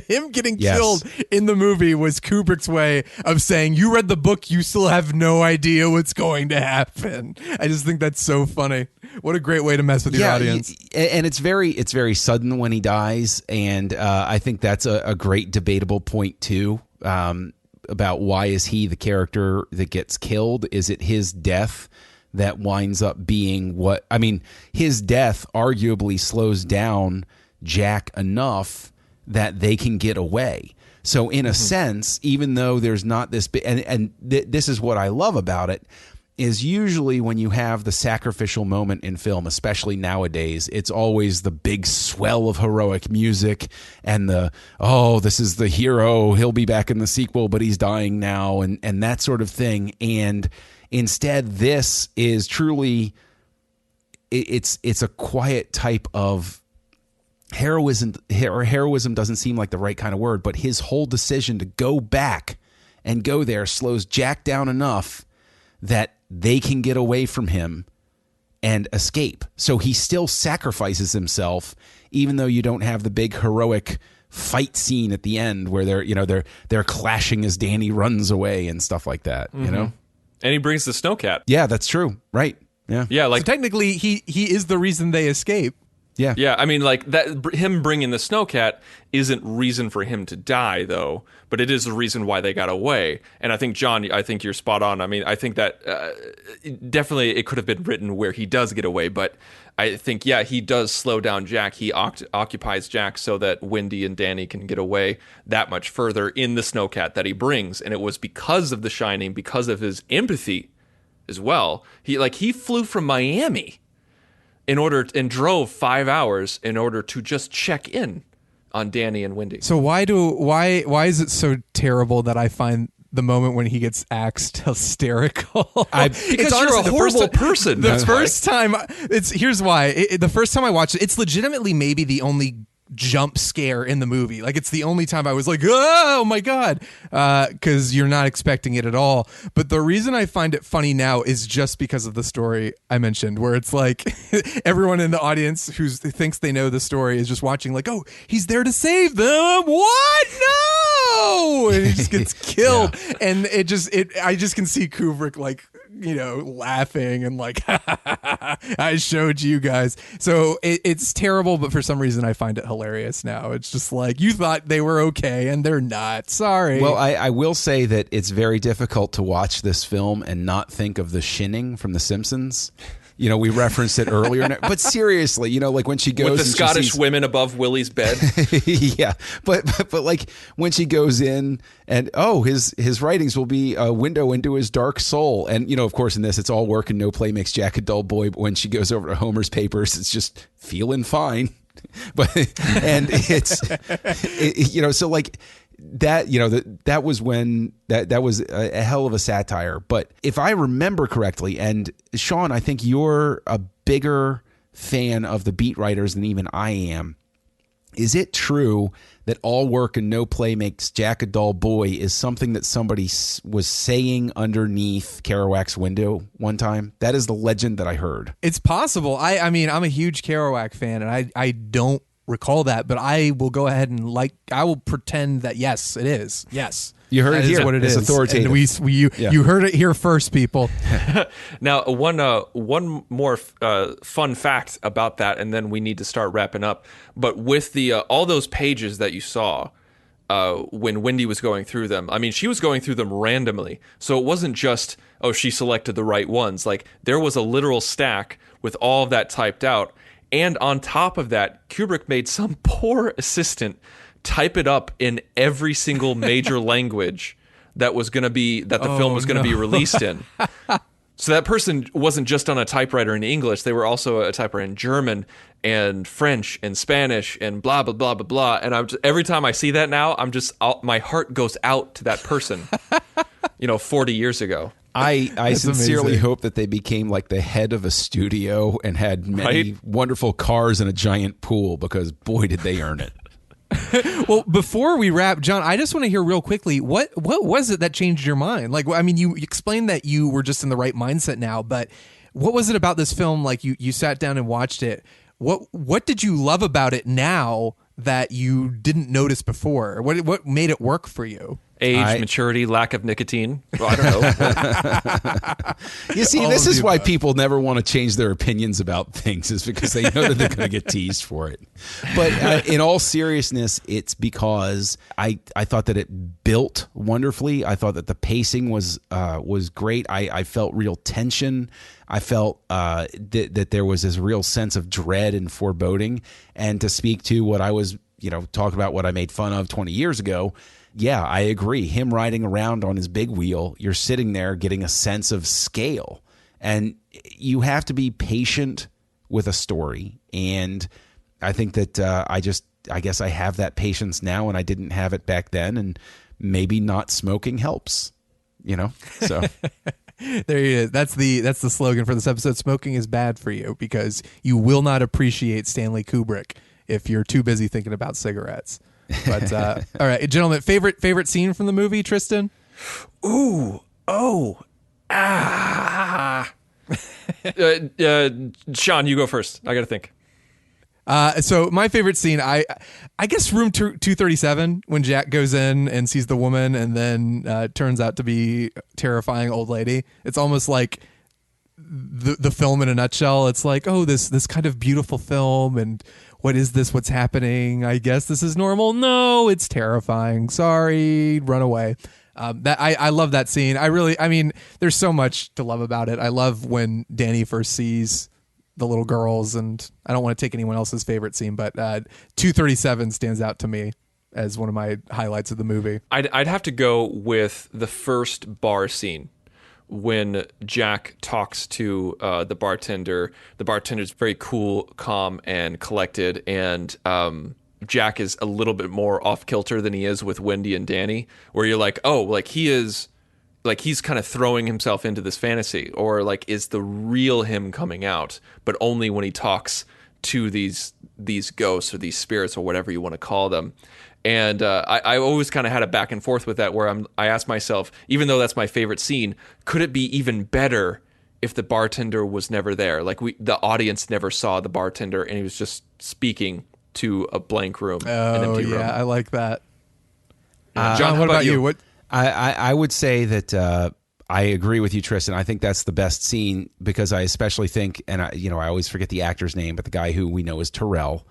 Speaker 5: him getting killed in the movie was Kubrick's way of saying, you read the book, you still have no idea what's going to happen. I just think that's so funny. What a great way to mess with your audience.
Speaker 3: And it's very sudden when he dies, and I think that's a great debatable point too, about why is he the character that gets killed? Is it his death that winds up being what... I mean, his death arguably slows down Jack enough that they can get away. So in a sense, even though there's not this... this is what I love about it, is usually when you have the sacrificial moment in film, especially nowadays, it's always the big swell of heroic music and this is the hero, he'll be back in the sequel, but he's dying now, and that sort of thing. And instead, this is truly, it's a quiet type of heroism, or heroism doesn't seem like the right kind of word, but his whole decision to go back and go there slows Jack down enough that they can get away from him and escape. So he still sacrifices himself, even though you don't have the big heroic fight scene at the end where they're clashing as Danny runs away and stuff like that. You know,
Speaker 4: and he brings the snowcat.
Speaker 3: Yeah, that's true. Right. Yeah.
Speaker 4: Yeah. Like,
Speaker 5: so technically, he is the reason they escape.
Speaker 3: Yeah.
Speaker 4: Yeah, I mean, like, that him bringing the snowcat isn't reason for him to die, though, but it is the reason why they got away. And I think, John, I think you're spot on. I mean, I think that definitely it could have been written where he does get away, but I think, yeah, he does slow down Jack. He occupies Jack so that Wendy and Danny can get away that much further in the snowcat that he brings. And it was because of The Shining, because of his empathy as well. He flew from Miami and drove 5 hours in order to just check in on Danny and Wendy.
Speaker 5: So why is it so terrible that I find the moment when he gets axed hysterical?
Speaker 4: Because you're a horrible person.
Speaker 5: The first time, here's why. The first time I watched it, it's legitimately maybe the only jump scare in the movie. Like, it's the only time I was like, oh my God, because you're not expecting it at all. But the reason I find it funny now is just because of the story I mentioned, where it's like everyone in the audience who thinks they know the story is just watching like, oh, he's there to save them. What? No! And he just gets killed. And I just can see Kubrick like, laughing and like, I showed you guys. So it's terrible, but for some reason I find it hilarious now. It's just like, you thought they were okay and they're not. Sorry.
Speaker 3: Well, I will say that it's very difficult to watch this film and not think of the shinning from The Simpsons. We referenced it earlier, but seriously, like when she goes
Speaker 4: with the
Speaker 3: and
Speaker 4: Scottish women above Willie's bed.
Speaker 3: Yeah, but like when she goes in and his writings will be a window into his dark soul, and of course in this it's all work and no play makes Jack a dull boy. But when she goes over to Homer's papers, it's just feeling fine. But and so like. That was when that was a hell of a satire. But if I remember correctly, and Shawn, I think you're a bigger fan of the beat writers than even I am. Is it true that all work and no play makes Jack a dull boy is something that somebody was saying underneath Kerouac's window one time? That is the legend that I heard.
Speaker 5: It's possible. I mean, I'm a huge Kerouac fan, and I don't recall that, but I will go ahead and I will pretend that yes, it is. Yes.
Speaker 3: You heard it here.
Speaker 5: What it
Speaker 3: it's
Speaker 5: is.
Speaker 3: Authoritative.
Speaker 5: And you heard it here first, people.
Speaker 4: Now, one more fun fact about that, and then we need to start wrapping up. But with the all those pages that you saw, when Wendy was going through them. I mean, she was going through them randomly. So it wasn't just, oh, she selected the right ones. Like, there was a literal stack with all of that typed out. And on top of that, Kubrick made some poor assistant type it up in every single major language that was going to be, that the film was going to be released in. So that person wasn't just on a typewriter in English. They were also a typewriter in German and French and Spanish and blah, blah, blah, blah, blah. And every time I see that now, my heart goes out to that person, 40 years ago.
Speaker 3: I sincerely
Speaker 5: amazing.
Speaker 3: hope that they became like the head of a studio and had many wonderful cars and a giant pool, because boy, did they earn it.
Speaker 5: Well, before we wrap, John, I just want to hear real quickly, what was it that changed your mind? Like, I mean, you explained that you were just in the right mindset now, but what was it about this film? Like, you sat down and watched it. What did you love about it now that you didn't notice before? What made it work for you?
Speaker 4: Age, maturity, lack of nicotine. Well, I don't know.
Speaker 3: You see, this is why people never want to change their opinions about things, is because they know that they're going to get teased for it. But in all seriousness, it's because I thought that it built wonderfully. I thought that the pacing was great. I felt real tension. I felt that there was this real sense of dread and foreboding. And to speak to what I was, talk about what I made fun of 20 years ago, yeah, I agree. Him riding around on his big wheel, you're sitting there getting a sense of scale. And you have to be patient with a story. And I think that I guess I have that patience now, and I didn't have it back then. And maybe not smoking helps, so.
Speaker 5: There he is. That's the slogan for this episode. Smoking is bad for you, because you will not appreciate Stanley Kubrick if you're too busy thinking about cigarettes. But all right, gentlemen, favorite scene from the movie, Tristan?
Speaker 4: Sean, you go first. I got to think.
Speaker 5: So my favorite scene, I guess room 237, when Jack goes in and sees the woman and then turns out to be terrifying old lady. It's almost like the film in a nutshell. It's like, oh, this kind of beautiful film, and what is this? What's happening? I guess this is normal. No, it's terrifying. Sorry, run away. I love that scene. There's so much to love about it. I love when Danny first sees the little girls, and I don't want to take anyone else's favorite scene, but 237 stands out to me as one of my highlights of the movie.
Speaker 4: I'd have to go with the first bar scene when Jack talks to the bartender. The bartender's very cool, calm, and collected, and Jack is a little bit more off kilter than he is with Wendy and Danny, where you're like, oh, like he's kind of throwing himself into this fantasy, or like is the real him coming out, but only when he talks to these ghosts or these spirits or whatever you want to call them. And I always kind of had a back and forth with that, where I asked myself, even though that's my favorite scene, could it be even better if the bartender was never there? Like the audience never saw the bartender, and he was just speaking to a blank room, an empty room.
Speaker 5: I like that.
Speaker 4: John,
Speaker 5: what about you? What?
Speaker 3: I would say that I agree with you, Tristan. I think that's the best scene, because I especially think, and I always forget the actor's name, but the guy who we know as Terrell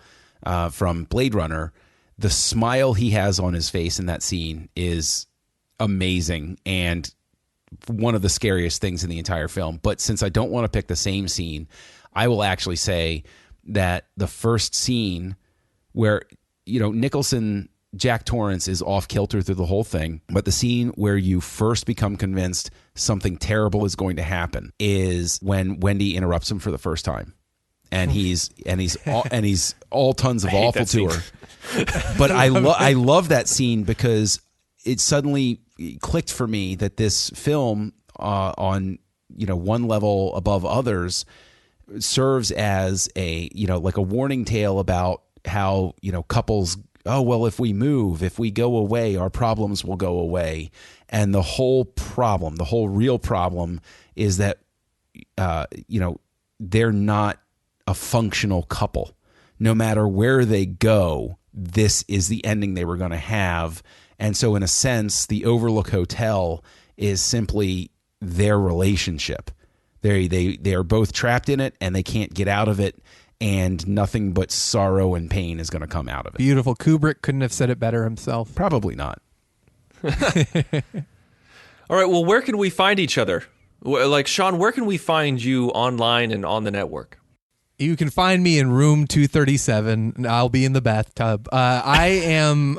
Speaker 3: from Blade Runner, the smile he has on his face in that scene is amazing and one of the scariest things in the entire film. But since I don't want to pick the same scene, I will actually say that the first scene where, Nicholson, Jack Torrance is off kilter through the whole thing, but the scene where you first become convinced something terrible is going to happen is when Wendy interrupts him for the first time, and he's all tons of awful to her. But I love that scene, because it suddenly clicked for me that this film on one level above others serves as a like a warning tale about how couples, oh, well, if we move, if we go away, our problems will go away. And the whole real problem is that, they're not a functional couple. No matter where they go, this is the ending they were going to have. And so in a sense, the Overlook Hotel is simply their relationship. They are both trapped in it, and they can't get out of it. and nothing but sorrow and pain is going to come out of it.
Speaker 5: Beautiful. Kubrick couldn't have said it better himself.
Speaker 3: Probably not.
Speaker 4: All right, well, where can we find each other? Like, Shawn, where can we find you online and on the network?
Speaker 5: You can find me in room 237. I'll be in the bathtub. I'm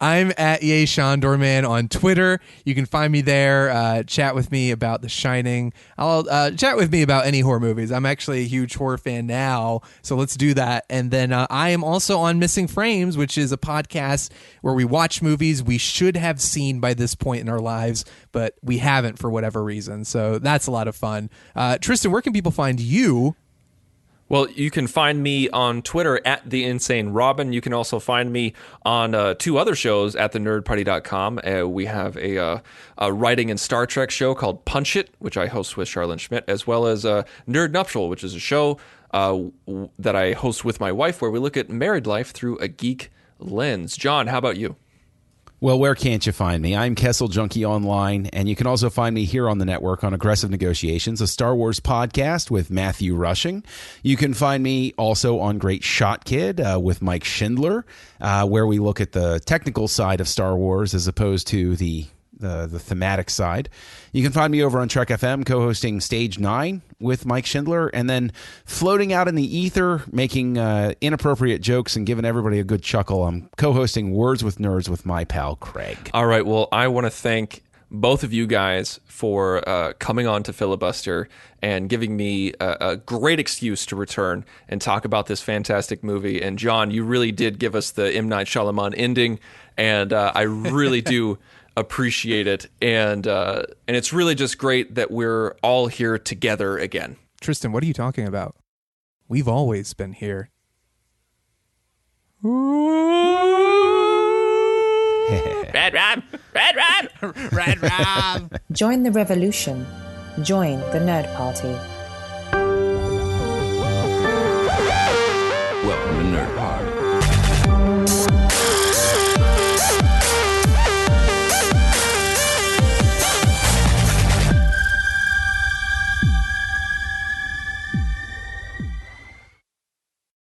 Speaker 5: at Yay Shawn Doorman on Twitter. You can find me there. Chat with me about The Shining. I'll chat with me about any horror movies. I'm actually a huge horror fan now, so let's do that. And then I am also on Missing Frames, which is a podcast where we watch movies we should have seen by this point in our lives, but we haven't for whatever reason. So that's a lot of fun. Tristan, where can people find you?
Speaker 4: Well, you can find me on Twitter at The Insane Robin. You can also find me on two other shows at thenerdparty.com. We have a writing and Star Trek show called Punch It, which I host with Charlene Schmidt, as well as Nerd Nuptial, which is a show that I host with my wife where we look at married life through a geek lens. John, how about you?
Speaker 3: Well, where can't you find me? I'm Kessel Junkie Online, and you can also find me here on the network on Aggressive Negotiations, a Star Wars podcast with Matthew Rushing. You can find me also on Great Shot Kid with Mike Schindler, where we look at the technical side of Star Wars as opposed to the thematic side. You can find me over on Trek FM co-hosting Stage 9 with Mike Schindler, and then floating out in the ether, making inappropriate jokes and giving everybody a good chuckle. I'm co-hosting Words with Nerds with my pal Craig.
Speaker 4: All right, well, I want to thank both of you guys for coming on to Filibuster and giving me a great excuse to return and talk about this fantastic movie. And John, you really did give us the M. Night Shyamalan ending, and I really do appreciate it, and it's really just great that we're all here together again.
Speaker 5: Tristan, what are you talking about? We've always been here.
Speaker 2: Red Rob! Red Rob!
Speaker 5: Red Rob!
Speaker 1: Join the revolution. Join the Nerd Party.